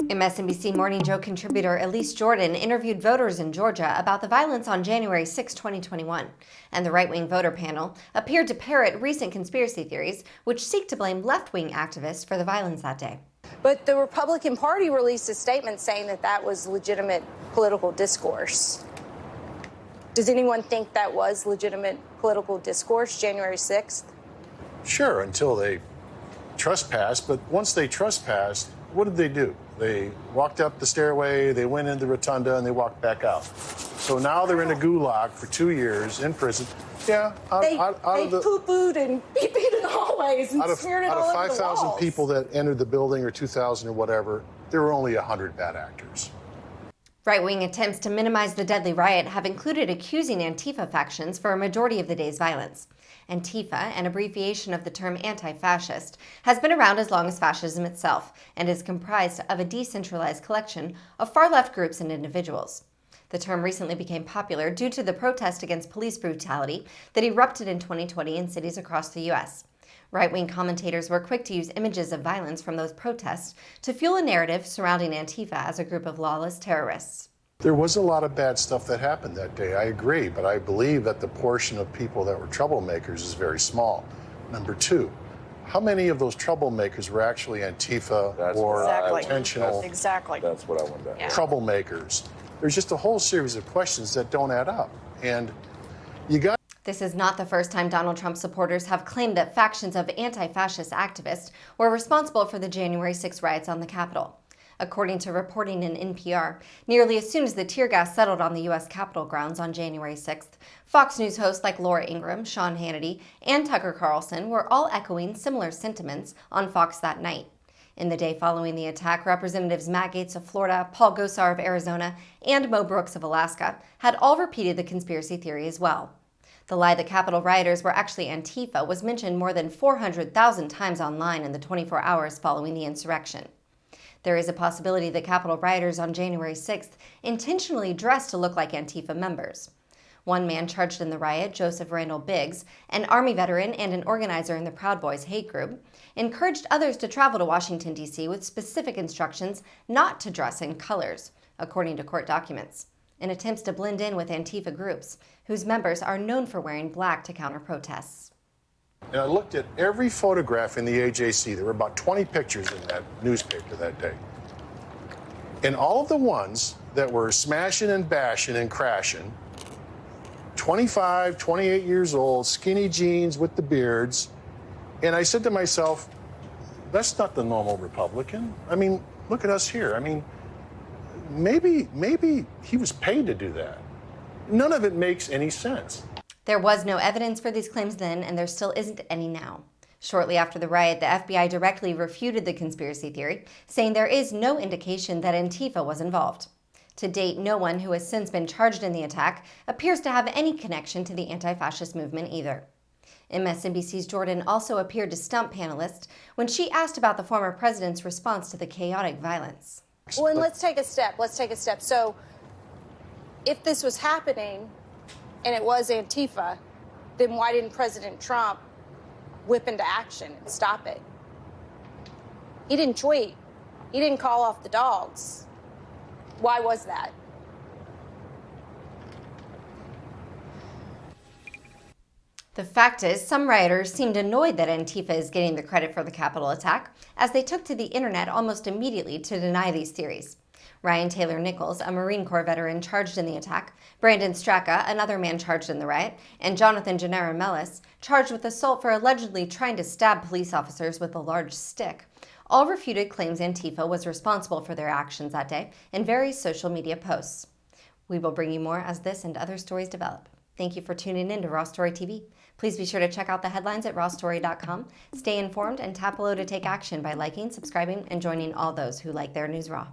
MSNBC Morning Joe contributor Elise Jordan interviewed voters in Georgia about the violence on January 6, 2021, and the right-wing voter panel appeared to parrot recent conspiracy theories which seek to blame left-wing activists for the violence that day. But the Republican Party released a statement saying that that was legitimate political discourse. Does anyone think that was legitimate political discourse, January 6th? Sure, until they trespassed. But once they trespassed, what did they do? They walked up the stairway, they went into the rotunda, and they walked back out. So now they're in a gulag for 2 years in prison. Yeah, They poo-pooed and pee-peed in the hallways and smeared it all over the walls. Out of 5,000 people that entered the building, or 2,000 or whatever, there were only 100 bad actors. Right-wing attempts to minimize the deadly riot have included accusing Antifa factions for a majority of the day's violence. Antifa, an abbreviation of the term anti-fascist, has been around as long as fascism itself and is comprised of a decentralized collection of far-left groups and individuals. The term recently became popular due to the protest against police brutality that erupted in 2020 in cities across the U.S. Right-wing commentators were quick to use images of violence from those protests to fuel a narrative surrounding Antifa as a group of lawless terrorists. There was a lot of bad stuff that happened that day, I agree, but I believe that the portion of people that were troublemakers is very small. Number two, how many of those troublemakers were actually Antifa intentional That's what I wanted to ask. troublemakers? There's just a whole series of questions that don't add up. And you got. This is not the first time Donald Trump supporters have claimed that factions of anti-fascist activists were responsible for the January 6 riots on the Capitol. According to reporting in NPR, nearly as soon as the tear gas settled on the U.S. Capitol grounds on January 6th, Fox News hosts like Laura Ingraham, Sean Hannity, and Tucker Carlson were all echoing similar sentiments on Fox that night. In the day following the attack, Representatives Matt Gaetz of Florida, Paul Gosar of Arizona, and Mo Brooks of Alaska had all repeated the conspiracy theory as well. The lie the Capitol rioters were actually Antifa was mentioned more than 400,000 times online in the 24 hours following the insurrection. There is a possibility the Capitol rioters on January 6th intentionally dressed to look like Antifa members. One man charged in the riot, Joseph Randall Biggs, an Army veteran and an organizer in the Proud Boys hate group, encouraged others to travel to Washington, D.C. with specific instructions not to dress in colors, according to court documents, in attempts to blend in with Antifa groups, whose members are known for wearing black to counter protests. And I looked at every photograph in the AJC. There were about 20 pictures in that newspaper that day. And all of the ones that were smashing and bashing and crashing, 25, 28 years old, skinny jeans with the beards. And I said to myself, that's not the normal Republican. I mean, look at us here. I mean, maybe he was paid to do that. None of it makes any sense. There was no evidence for these claims then, and there still isn't any now. Shortly after the riot, the FBI directly refuted the conspiracy theory, saying there is no indication that Antifa was involved. To date, no one who has since been charged in the attack appears to have any connection to the anti-fascist movement either. MSNBC's Jordan also appeared to stump panelists when she asked about the former president's response to the chaotic violence. Well, and let's take a step. So, if this was happening, and it was Antifa, then why didn't President Trump whip into action and stop it? He didn't tweet. He didn't call off the dogs. Why was that? The fact is, some rioters seemed annoyed that Antifa is getting the credit for the Capitol attack, as they took to the internet almost immediately to deny these theories. Ryan Taylor Nichols, a Marine Corps veteran charged in the attack, Brandon Straka, another man charged in the riot, and Jonathan Gennaro Mellis, charged with assault for allegedly trying to stab police officers with a large stick, all refuted claims Antifa was responsible for their actions that day in various social media posts. We will bring you more as this and other stories develop. Thank you for tuning in to Raw Story TV. Please be sure to check out the headlines at rawstory.com. Stay informed and tap below to take action by liking, subscribing, and joining all those who like their news raw.